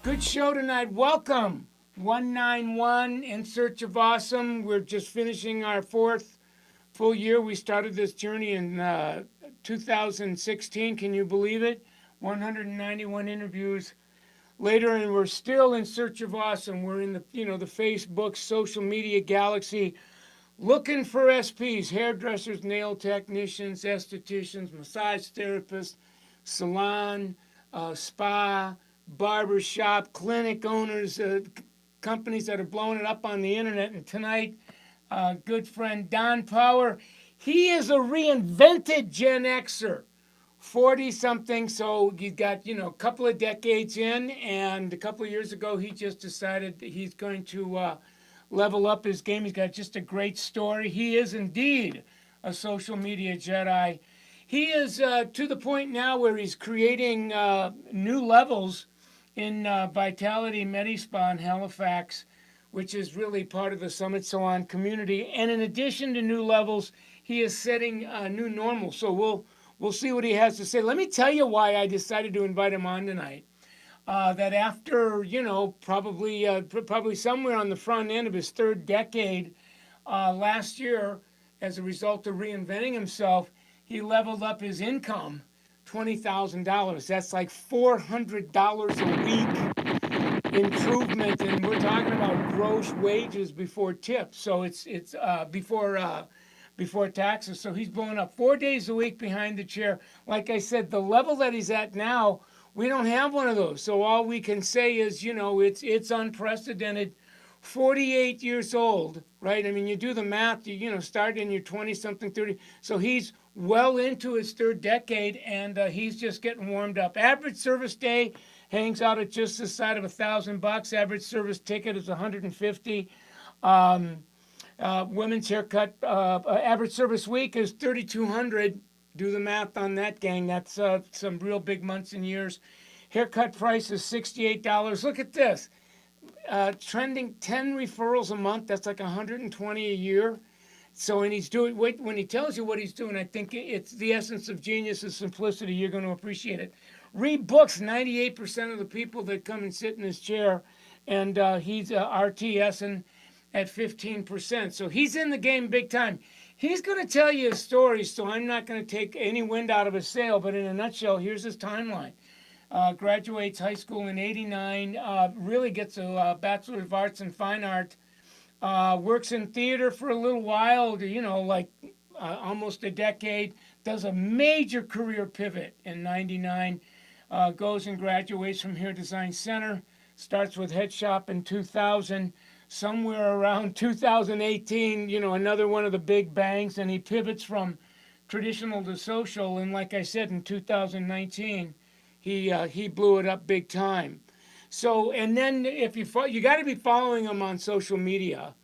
Good show tonight. Welcome. 191 In Search of Awesome. We're just finishing our fourth full year. We started this journey in 2016. Can you believe it? 191 interviews later, and we're still in search of awesome. We're in the Facebook social media galaxy looking for SPs, hairdressers, nail technicians, estheticians, massage therapists, salon, spa, barber shop, clinic owners, companies that are blowing it up on the internet. And tonight, good friend Don Power, he is a reinvented Gen Xer. 40 something, so he's got, a couple of decades in, and a couple of years ago, he just decided that he's going to level up his game. He's got just a great story. He is indeed a social media Jedi. He is to the point now where he's creating new levels in Vitality Medispa in Halifax, which is really part of the Summit Salon community. And in addition to new levels, he is setting a new normal. So we'll see what he has to say. Let me tell you why I decided to invite him on tonight. That after probably somewhere on the front end of his third decade last year, as a result of reinventing himself, he leveled up his income $20,000. That's like $400 a week improvement, and we're talking about gross wages before tips. So it's before taxes. So he's blowing up 4 days a week behind the chair. Like I said, the level that he's at now, we don't have one of those. So all we can say is, it's unprecedented. 48 years old, right? I mean, you do the math, start in your 20 something, 30. So he's well into his third decade, and he's just getting warmed up. Average service day hangs out at just this side of $1,000. Average service ticket is 150. Women's haircut average service week is 3,200. Do the math on that, gang. That's some real big months and years. Haircut price is $68. Look at this. Trending 10 referrals a month. That's like 120 a year. So, and he's doing, when he tells you what he's doing, I think it's the essence of genius is simplicity. You're going to appreciate it. Read books. 98% of the people that come and sit in his chair, and he's RTSing at 15%. So he's in the game big time. He's going to tell you his story, so I'm not going to take any wind out of his sail, but in a nutshell, here's his timeline. Graduates high school in 89, really gets a Bachelor of Arts in Fine Art, works in theater for a little while, almost a decade, does a major career pivot in 99, goes and graduates from Hair Design Center, starts with Head Shop in 2000, somewhere around 2018, another one of the big bangs, and he pivots from traditional to social, and like I said, in 2019, he blew it up big time. So, and then if you got to be following him on social media.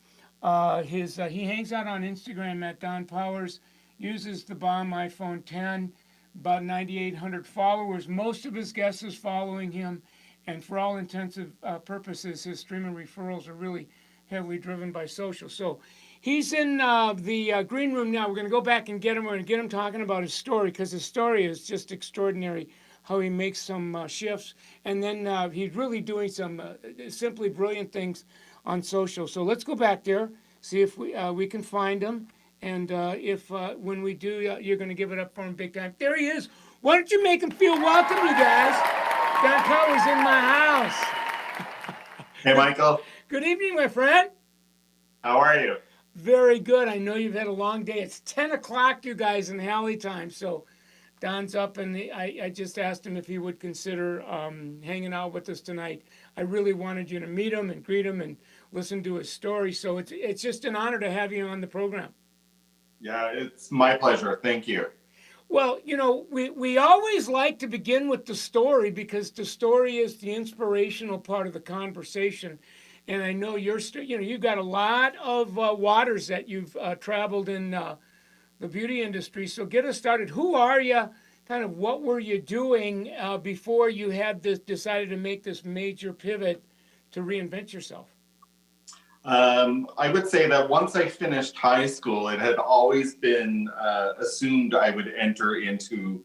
He hangs out on Instagram at Don Powers, uses the bomb iPhone 10, about 9,800 followers. Most of his guests is following him, and for all intensive purposes, his stream and referrals are really heavily driven by social. So he's in the green room now. We're going to go back and get him. We're going to get him talking about his story, because his story is just extraordinary, how he makes some shifts. And then he's really doing some simply brilliant things on social. So let's go back there, see if we can find him. And if when we do, you're going to give it up for him big time. There he is. Why don't you make him feel welcome, you guys? Don Power's in my house. Hey, Michael. Good evening, my friend. How are you? Very good. I know you've had a long day. It's 10 o'clock, you guys, in Halley time. So Don's up, and I just asked him if he would consider hanging out with us tonight. I really wanted you to meet him and greet him and listen to his story. So it's just an honor to have you on the program. Yeah, it's my pleasure. Thank you. Well, we always like to begin with the story, because the story is the inspirational part of the conversation. And I know you've got a lot of waters that you've traveled in the beauty industry. So get us started. Who are you? Kind of what were you doing before you had decided to make this major pivot to reinvent yourself? I would say that once I finished high school, it had always been assumed I would enter into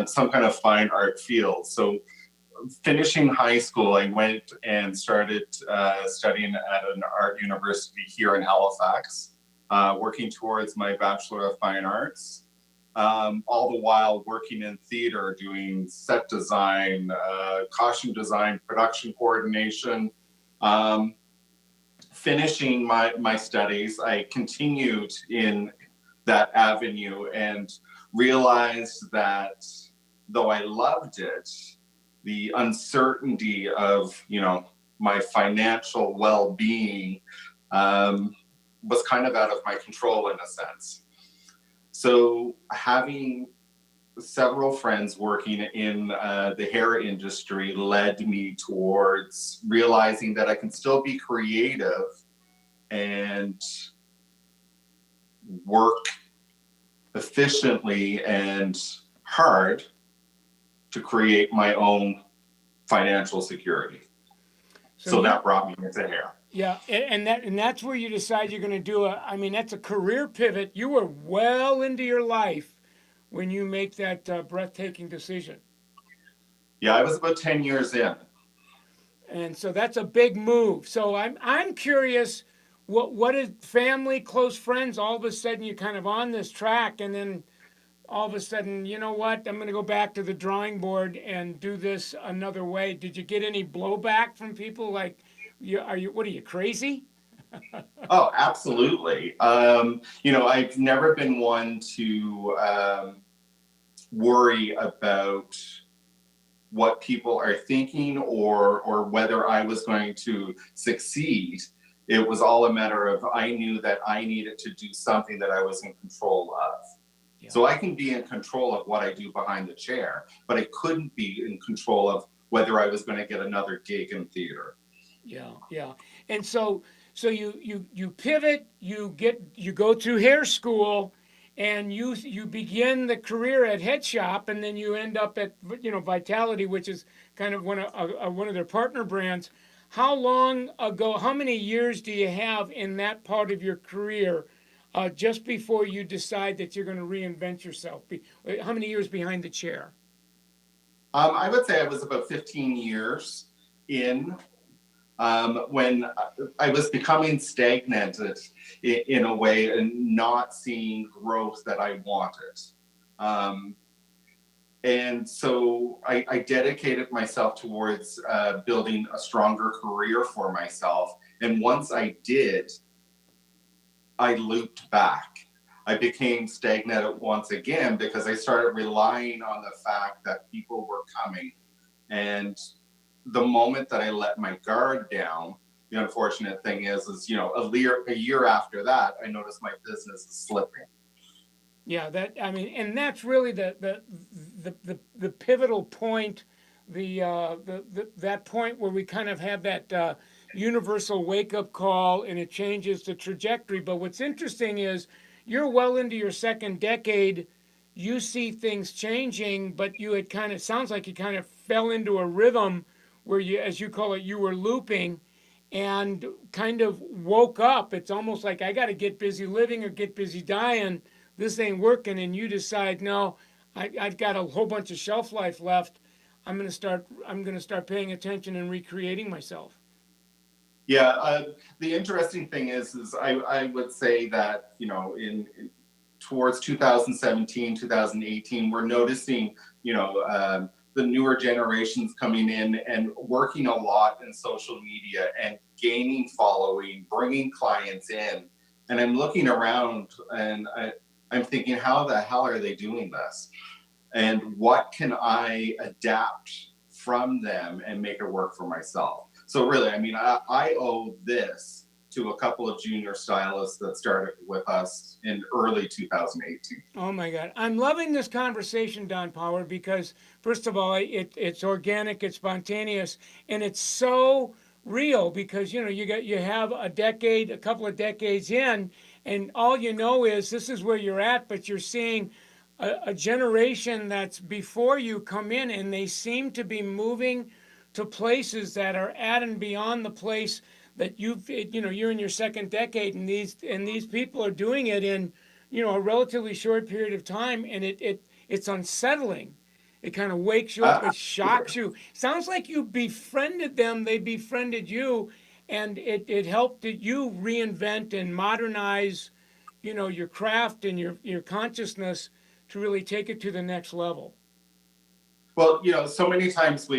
some kind of fine art field. So finishing high school, I went and started studying at an art university here in Halifax, working towards my Bachelor of Fine Arts. All the while working in theater, doing set design, costume design, production coordination. Finishing my studies, I continued in that avenue and realized that though I loved it, the uncertainty of, my financial well-being was kind of out of my control in a sense. So having several friends working in the hair industry led me towards realizing that I can still be creative and work efficiently and hard to create my own financial security. So that brought me into hair. Yeah, and that's where you decide you're going to do that's a career pivot. You were well into your life when you make that breathtaking decision. Yeah, I was about 10 years in. And so that's a big move. So I'm curious, what is family, close friends, all of a sudden you're kind of on this track, and then all of a sudden, you know what, I'm going to go back to the drawing board and do this another way. Did you get any blowback from people like, what are you, crazy? Oh, absolutely. I've never been one to worry about what people are thinking or whether I was going to succeed. It was all a matter of I knew that I needed to do something that I was in control of. Yeah. So I can be in control of what I do behind the chair, but I couldn't be in control of whether I was going to get another gig in theater. Yeah. And so you pivot, you go through hair school, and you begin the career at Head Shop, and then you end up at Vitality, which is kind of one of their partner brands. How long ago? How many years do you have in that part of your career, just before you decide that you're going to reinvent yourself? How many years behind the chair? I would say I was about 15 years in. When I was becoming stagnant in a way and not seeing growth that I wanted. And so I dedicated myself towards building a stronger career for myself. And once I did, I looped back. I became stagnant once again because I started relying on the fact that people were coming. And the moment that I let my guard down, the unfortunate thing is a year after that, I noticed my business is slipping. Yeah, and that's really the pivotal point, that point where we kind of have that universal wake up call, and it changes the trajectory. But what's interesting is you're well into your second decade. You see things changing, but sounds like you kind of fell into a rhythm where you, as you call it, you were looping and kind of woke up. It's almost like I got to get busy living or get busy dying. This ain't working, and you decide, no, I've got a whole bunch of shelf life left. I'm going to start paying attention and recreating myself. Yeah, the interesting thing is I would say that in towards 2017, 2018, we're noticing the newer generations coming in and working a lot in social media and gaining following, bringing clients in. And I'm looking around and I'm thinking, how the hell are they doing this? And what can I adapt from them and make it work for myself? So really, I owe this to a couple of junior stylists that started with us in early 2018. Oh my God. I'm loving this conversation, Don Power, because first of all, it's organic, it's spontaneous, and it's so real because you have a couple of decades in, and all you know is this is where you're at, but you're seeing a generation that's before you come in, and they seem to be moving to places that are at and beyond the place that you're in your second decade, and these people are doing it in a relatively short period of time, and it's unsettling. It kind of wakes you up. Uh, It shocks you. Sounds like you befriended them. They befriended you, and it helped you reinvent and modernize, your craft and your consciousness to really take it to the next level. Well, so many times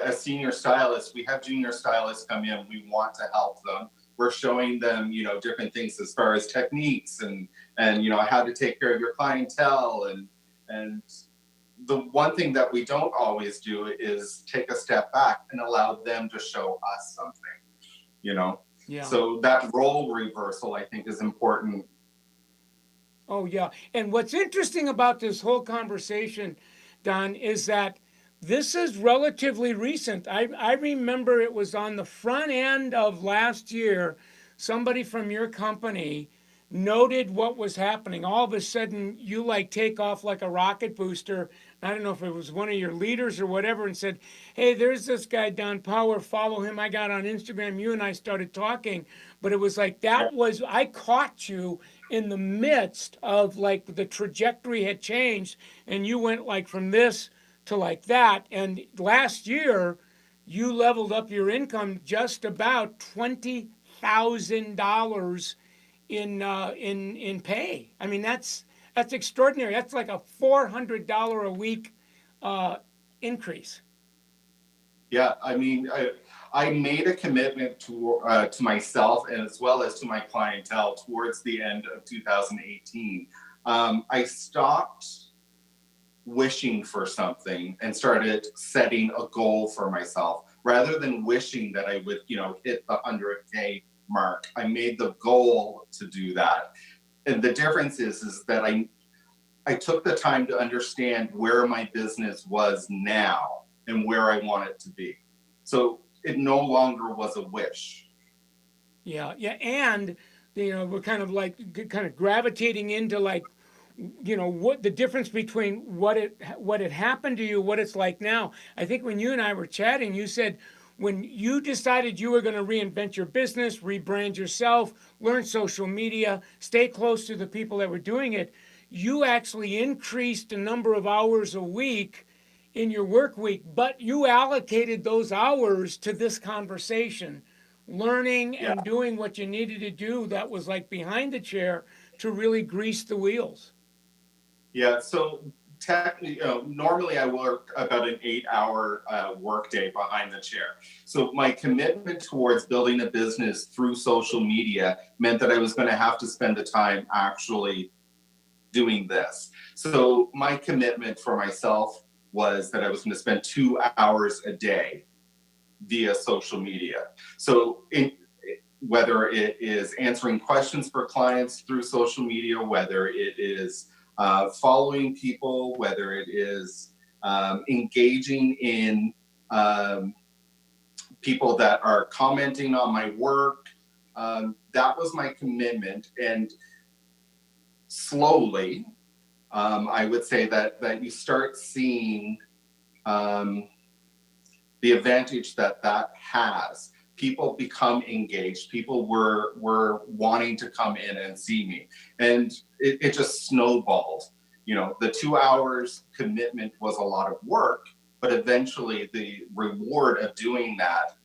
as senior stylists, we have junior stylists come in. We want to help them. We're showing them, different things as far as techniques and how to take care of your clientele. And the one thing that we don't always do is take a step back and allow them to show us something, you know. Yeah. So that role reversal, I think, is important. Oh, yeah. And what's interesting about this whole conversation, Don, is that this is relatively recent. I remember it was on the front end of last year. Somebody from your company noted what was happening. All of a sudden, you like take off like a rocket booster. I don't know if it was one of your leaders or whatever, and said, "Hey, there's this guy, Don Power. Follow him." I got on Instagram. You and I started talking, but it was like I caught you in the midst of like the trajectory had changed, and you went like from this to like that. And last year, you leveled up your income just about $20,000 in pay. I mean, that's extraordinary. That's like a $400 a week increase. Yeah, I mean, I made a commitment to myself and as well as to my clientele towards the end of 2018. I stopped wishing for something and started setting a goal for myself rather than wishing that I would, hit the 100K mark. I made the goal to do that. And the difference is that I took the time to understand where my business was now and where I want it to be. So it no longer was a wish. Yeah, yeah, and we're kind of gravitating into like what the difference between what had happened to you, what it's like now. I think when you and I were chatting, you said when you decided you were going to reinvent your business, rebrand yourself, learn social media, stay close to the people that were doing it, you actually increased the number of hours a week in your work week, but you allocated those hours to this conversation, learning Yeah. and doing what you needed to do that was like behind the chair to really grease the wheels. Yeah. So technically, normally I work about an 8-hour workday behind the chair. So my commitment towards building a business through social media meant that I was going to have to spend the time actually doing this. So my commitment for myself was that I was going to spend 2 hours a day via social media. So whether it is answering questions for clients through social media, whether it is following people, whether it is engaging in people that are commenting on my work, that was my commitment. And slowly, I would say that you start seeing the advantage that has. People become engaged. People were wanting to come in and see me, and it just snowballed. The 2 hours commitment was a lot of work, but eventually the reward of doing that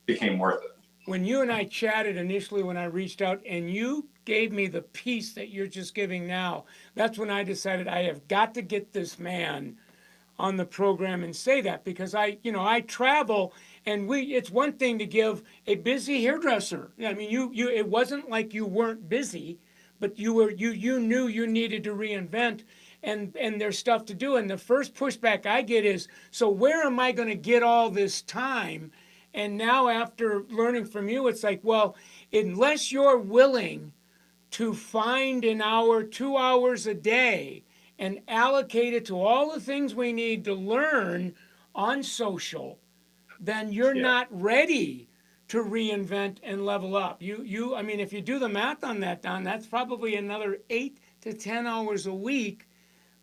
became worth it. When you and I chatted initially, when I reached out and you gave me the piece that you're just giving now, that's when I decided I have got to get this man on the program and say that, because I travel, and it's one thing to give a busy hairdresser. I mean, you it wasn't like you weren't busy, but you knew you needed to reinvent, and there's stuff to do. And the first pushback I get is, so where am I going to get all this time? And now after learning from you, it's like, well, unless you're willing to find an hour, 2 hours a day, and allocate it to all the things we need to learn on social, then you're Yeah. not ready to reinvent and level up. I mean, if you do the math on that, Don, that's probably another 8 to 10 hours a week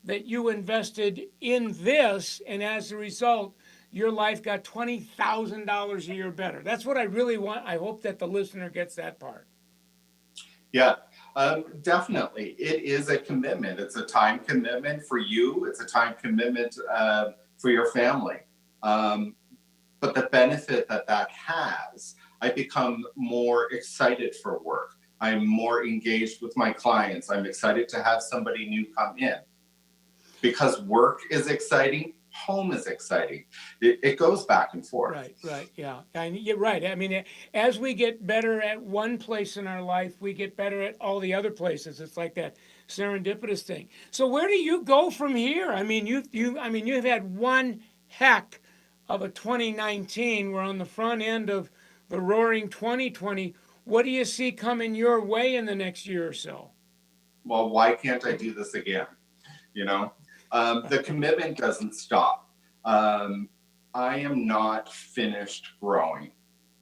that you invested in this, and as a result, your life got $20,000 a year better. That's what I really want. I hope that the listener gets that part. Yeah. Definitely. It is a commitment. It's a time commitment for you. It's a time commitment for your family. Um, but the benefit that that has, I become more excited for work. I'm more engaged with my clients. I'm excited to have somebody new come in because work is exciting. Home is exciting. It goes back and forth. Right, right, yeah. And you're right. I mean, as we get better at one place in our life, we get better at all the other places. It's like that serendipitous thing. So where do you go from here? I mean, I mean, you've had one heck of a 2019. We're on the front end of the roaring 2020. What do you see coming your way in the next year or so? Well, why can't I do this again? You know, the commitment doesn't stop. Um, I am not finished growing.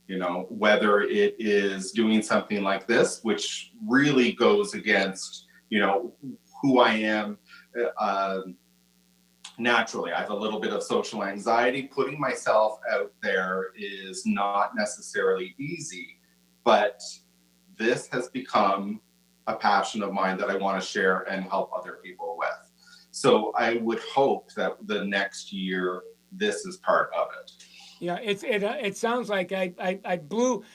You know, whether it is doing something like this, which really goes against, you know, who I am naturally. I have a little bit of social anxiety. Putting myself out there is not necessarily easy, but this has become a passion of mine that I want to share and help other people with. So I would hope that the next year, this is part of it. Yeah, it sounds like I blew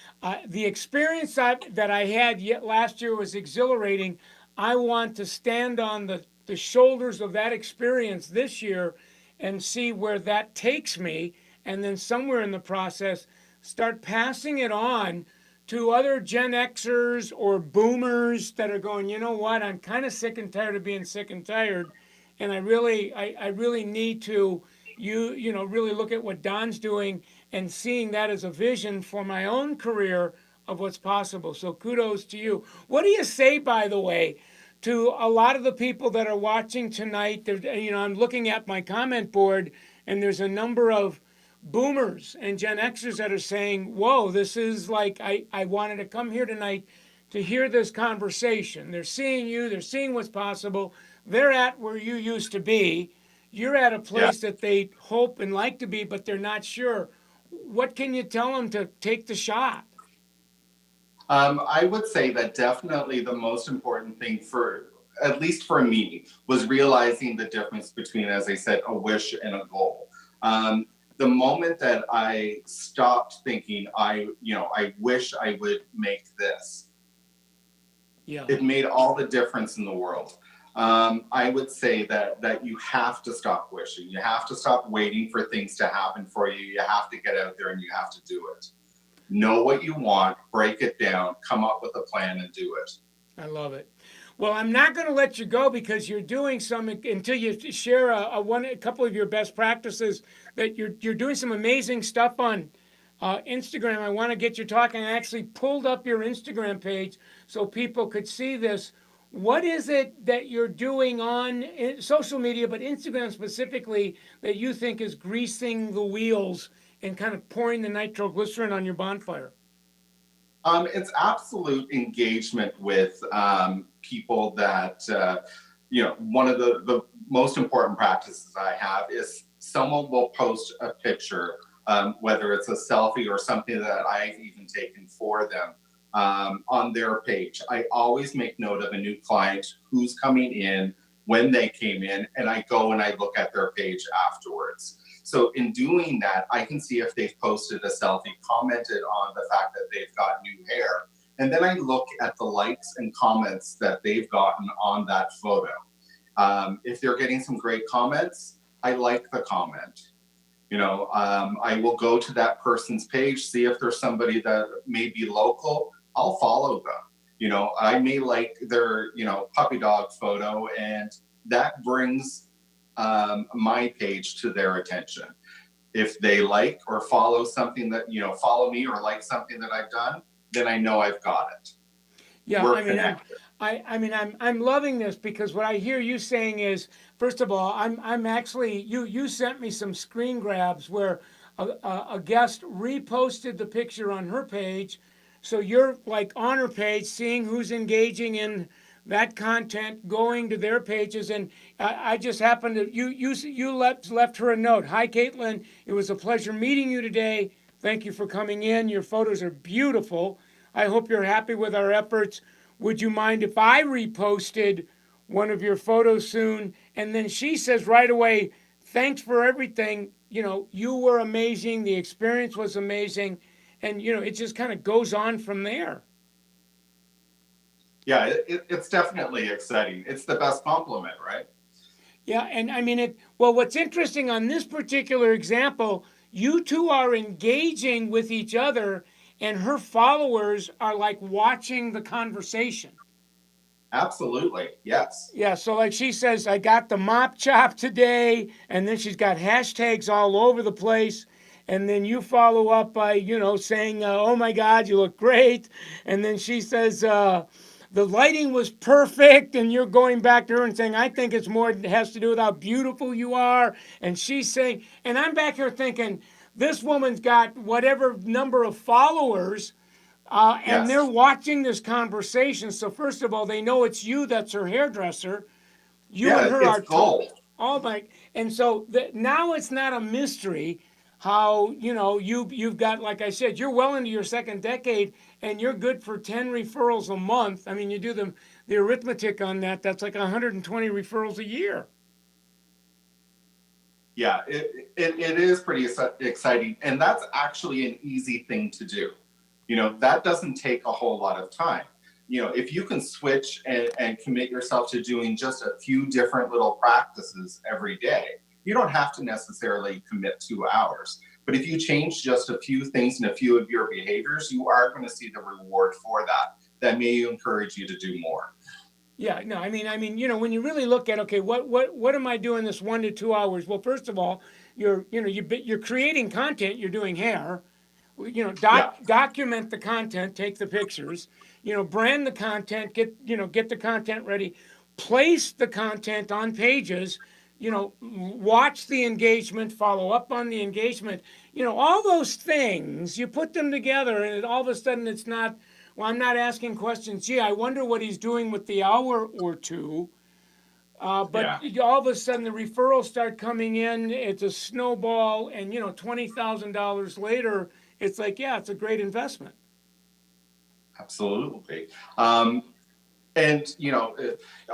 the experience that I had yet last year was exhilarating. I want to stand on the shoulders of that experience this year and see where that takes me, and then somewhere in the process start passing it on to other Gen Xers or boomers that are going, you know what, I'm kind of sick and tired of being sick and tired, and I really need to you know really look at what Don's doing and seeing that as a vision for my own career of what's possible. So kudos to you. What do you say, by the way, to a lot of the people that are watching tonight? You know, I'm looking at my comment board, and there's a number of boomers and Gen Xers that are saying, whoa, this is like, I wanted to come here tonight to hear this conversation. They're seeing you, they're seeing what's possible. They're at where you used to be. You're at a Yeah. place that they hope and like to be, but they're not sure. What can you tell them to take the shot? I would say that definitely the most important thing for, at least for me, was realizing the difference between, as I said, a wish and a goal. The moment that I stopped thinking, I wish I would make this, Yeah. it made all the difference in the world. I would say that you have to stop wishing. You have to stop waiting for things to happen for you. You have to get out there and you have to do it. Know what you want, break it down, come up with a plan and do it. I love it. Well, I'm not going to let you go because you're doing some until you share a couple of your best practices. That you're doing some amazing stuff on Instagram. I want to get you talking. I actually pulled up your Instagram page so people could see this. What is it that you're doing on social media, but Instagram specifically, that you think is greasing the wheels and kind of pouring the nitroglycerin on your bonfire? It's absolute engagement with people that, one of the most important practices I have is someone will post a picture, whether it's a selfie or something that I've even taken for them on their page. I always make note of a new client, who's coming in, when they came in, and I go and I look at their page afterwards. So in doing that, I can see if they've posted a selfie, commented on the fact that they've got new hair. And then I look at the likes and comments that they've gotten on that photo. If they're getting some great comments, I like the comment. I will go to that person's page, see if there's somebody that may be local. I'll follow them. I may like their, puppy dog photo, and that brings my page to their attention. If they like or follow something that, follow me or like something that I've done, then I know I've got it. Yeah, We're I mean, connected. I'm loving this because what I hear you saying is, first of all, I'm actually you sent me some screen grabs where a guest reposted the picture on her page, so you're like on her page, seeing who's engaging in that content, going to their pages, and I just happened to you left her a note. Hi, Caitlin. It was a pleasure meeting you today. Thank you for coming in. Your photos are beautiful. I hope you're happy with our efforts. would you mind if I reposted one of your photos soon? And then she says right away, thanks for everything. You were amazing. The experience was amazing. And, it just kind of goes on from there. Yeah, it's definitely exciting. It's the best compliment, right? Yeah, and I mean well, what's interesting on this particular example, you two are engaging with each other, and her followers are like watching the conversation. Absolutely, yes. Yeah, so like she says, I got the mop chop today, and then she's got hashtags all over the place. And then you follow up by, saying, oh my God, you look great. And then she says, the lighting was perfect. And you're going back to her and saying, I think it's more, it has to do with how beautiful you are. And she's saying, and I'm back here thinking, this woman's got whatever number of followers and they're Yes. watching this conversation. So first of all, they know it's you that's her hairdresser. You and Yeah, her it's are gold. oh my, and so now it's not a mystery how you've got, like I said, you're well into your second decade and you're good for 10 referrals a month. I mean, you do the arithmetic on that. That's like 120 referrals a year. Yeah, it is pretty exciting. And that's actually an easy thing to do. That doesn't take a whole lot of time. If you can switch and commit yourself to doing just a few different little practices every day, you don't have to necessarily commit 2 hours. But if you change just a few things and a few of your behaviors, you are going to see the reward for that. That may encourage you to do more. Yeah, no, when you really look at, okay, what am I doing this 1 to 2 hours? Well, first of all, you're creating content. You're doing hair. Yeah, Document the content, take the pictures. Brand the content, get the content ready, place the content on pages. Watch the engagement, follow up on the engagement. All those things. You put them together, and all of a sudden, it's not. Well, I'm not asking questions. Gee, I wonder what he's doing with the hour or two. But yeah. all of a sudden, the referrals start coming in. It's a snowball, and $20,000 later, it's like, yeah, it's a great investment. Absolutely. And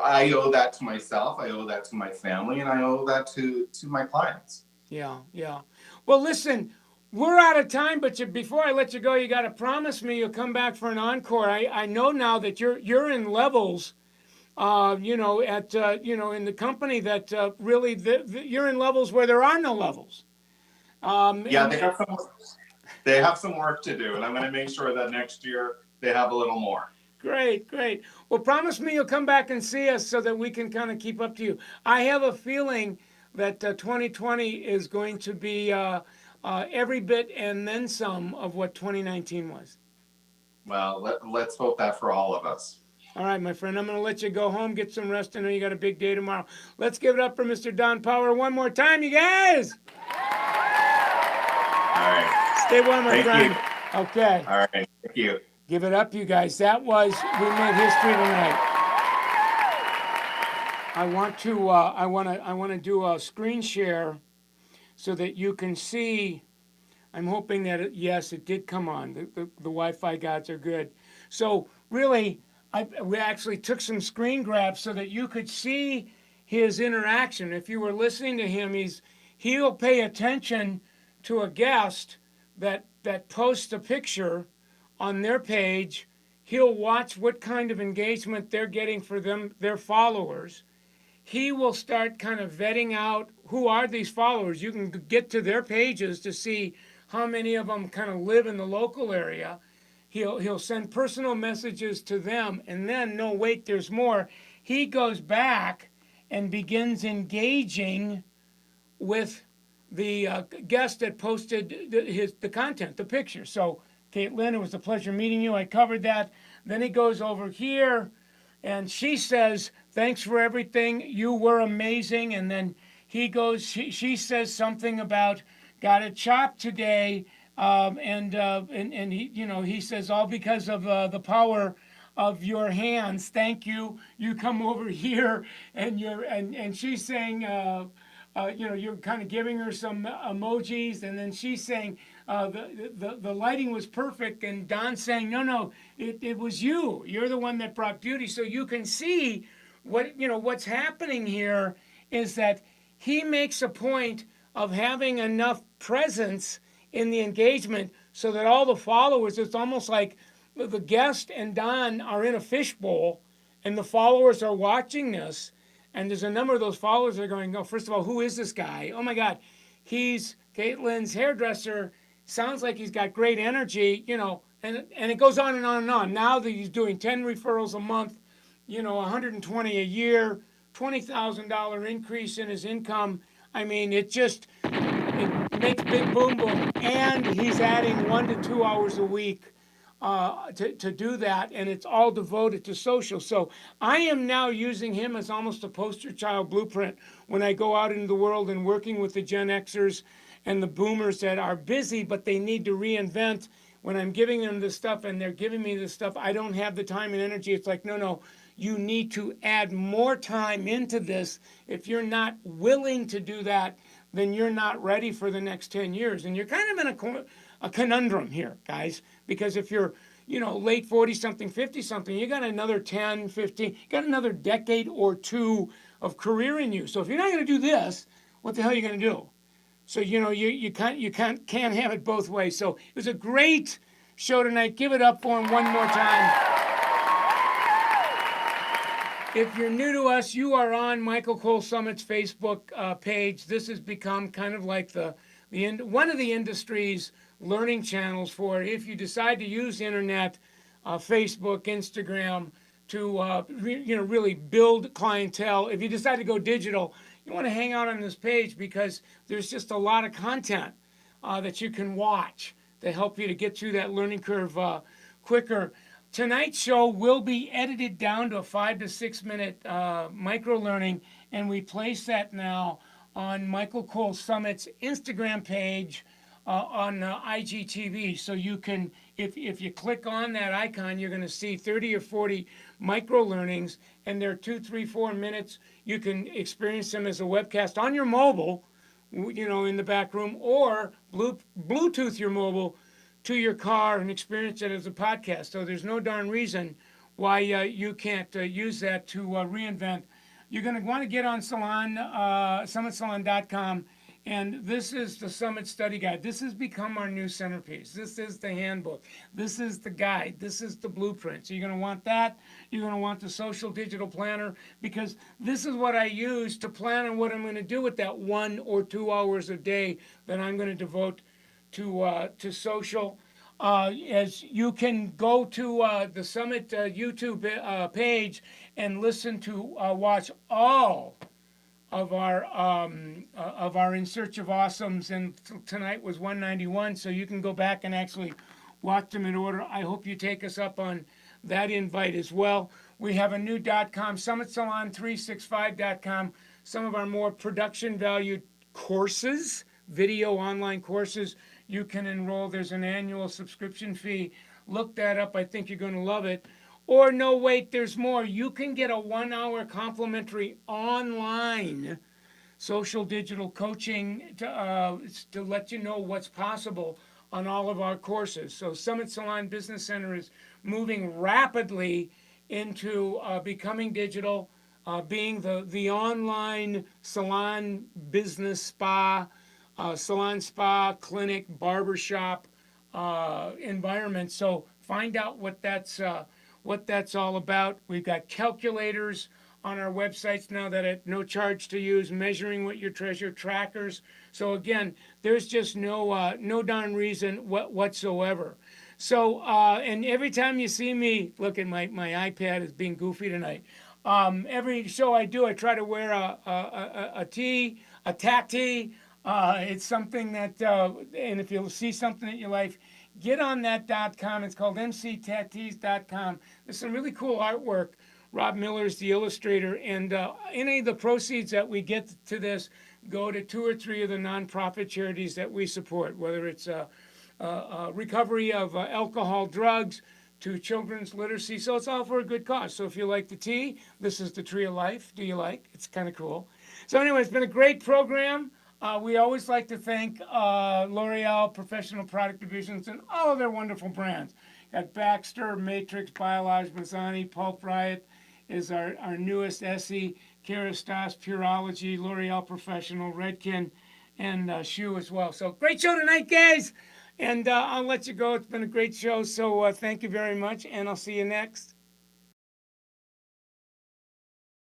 I owe that to myself, I owe that to my family, and I owe that to my clients. Yeah, yeah. Well, listen, we're out of time, but before I let you go, you got to promise me you'll come back for an encore. I know now that you're in levels. At in the company that really you're in levels where there are no levels. Yeah, And they have some work to do, and I'm going to make sure that next year they have a little more. Great, great. Well, promise me you'll come back and see us so that we can kind of keep up to you. I have a feeling that 2020 is going to be every bit and then some of what 2019 was. Well, let's hope that for all of us. All right, my friend, I'm going to let you go home, get some rest. I know you got a big day tomorrow. Let's give it up for Mr. Don Power one more time, you guys. All right. Stay warm, my Thank friend. you. Okay. All right. Thank you. Give it up, you guys. We made history tonight. I want to do a screen share so that you can see. I'm hoping that yes, it did come on. The Wi-Fi gods are good. So really, we actually took some screen grabs so that you could see his interaction. If you were listening to him, he'll pay attention to a guest that posts a picture on their page. He'll watch what kind of engagement they're getting for their followers. He will start kind of vetting out who are these followers. You can get to their pages to see how many of them kind of live in the local area. He'll send personal messages to them, and then no wait, there's more. He goes back and begins engaging with the guest that posted the content, the picture. So, Caitlin, it was a pleasure meeting you. I covered that. Then he goes over here, and she says, "Thanks for everything. You were amazing." And then she says something about got it chopped today, and he says all because of the power of your hands. Thank you. You come over here, and she's saying. you're kind of giving her some emojis, and then she's saying the lighting was perfect, and Don's saying, no, it was you. You're the one that brought beauty. So you can see what's happening here is that he makes a point of having enough presence in the engagement so that all the followers, it's almost like the guest and Don are in a fishbowl, and the followers are watching this. And there's a number of those followers that are going, oh, first of all, who is this guy? Oh my God, he's Caitlin's hairdresser. Sounds like he's got great energy, and it goes on and on and on. Now that he's doing 10 referrals a month, 120 a year, $20,000 increase in his income. I mean, it makes big boom boom. And he's adding 1 to 2 hours a week to do that, and it's all devoted to social. So I am now using him as almost a poster child blueprint when I go out into the world and working with the Gen Xers and the boomers that are busy, but they need to reinvent. When I'm giving them this stuff and they're giving me this stuff, I don't have the time and energy. It's like, no, you need to add more time into this. If you're not willing to do that, then you're not ready for the next 10 years. And you're kind of in a conundrum here, guys, because if you're, late 40 something, 50 something, you got another 10, 15, you got another decade or two of career in you. So if you're not going to do this, what the hell are you going to do? So, you can't have it both ways. So it was a great show tonight. Give it up for him one more time. If you're new to us, you are on Michael Cole Summit's Facebook page. This has become kind of like one of the industry's learning channels for if you decide to use internet, Facebook, Instagram to really build clientele. If you decide to go digital, you want to hang out on this page because there's just a lot of content that you can watch to help you to get through that learning curve quicker. Tonight's show will be edited down to a 5 to 6 minute micro learning, and we place that now on Michael Cole Summit's Instagram page on IGTV. So you can, if you click on that icon, you're going to see 30 or 40 micro learnings, and they're 2, 3, 4 minutes. You can experience them as a webcast on your mobile, in the back room, or Bluetooth your mobile to your car and experience it as a podcast. So there's no darn reason why you can't use that to reinvent. You're going to want to get on summitsalon.com, and this is the Summit Study Guide. This has become our new centerpiece. This is the handbook. This is the guide. This is the blueprint. So you're going to want that. You're going to want the Social Digital Planner, because this is what I use to plan on what I'm going to do with that 1 or 2 hours a day that I'm going to devote to social. As you can go to the Summit YouTube page and listen to watch all of our In Search of Awesomes, and tonight was 191, so you can go back and actually watch them in order. I hope you take us up on that invite as well. We have a new .com, summitsalon365.com, some of our more production valued courses, video online courses. You can enroll. There's an annual subscription fee. Look that up. I think you're going to love it. Or no, wait, there's more. You can get a 1-hour complimentary online social digital coaching to let you know what's possible on all of our courses. So Summit Salon Business Center is moving rapidly into becoming digital, being the online salon business spa, salon spa, clinic, barbershop environment. So find out what that's all about. We've got calculators on our websites now that at no charge to use, measuring what your treasure, trackers. So again, there's just no darn reason whatsoever. So and every time you see me, look at my iPad is being goofy tonight. Every show I do, I try to wear a tee, a tattoo. It's something that, and if you see something that you like, get on that .com. It's called mctattoos.com. There's some really cool artwork. Rob Miller's the illustrator, and any of the proceeds that we get to this go to 2 or 3 of the nonprofit charities that we support, whether it's recovery of alcohol, drugs, to children's literacy. So it's all for a good cause. So if you like the tea, this is the Tree of Life. Do you like? It's kind of cool. So anyway, it's been a great program. We always like to thank L'Oreal Professional Product Divisions and all of their wonderful brands. Got Baxter, Matrix, Biolage, Mazzani, Pulp Riot is our newest Essie, Kerastase, Purology, L'Oreal Professional, Redken, and Shoe as well. So great show tonight, guys. And I'll let you go. It's been a great show. So thank you very much, and I'll see you next.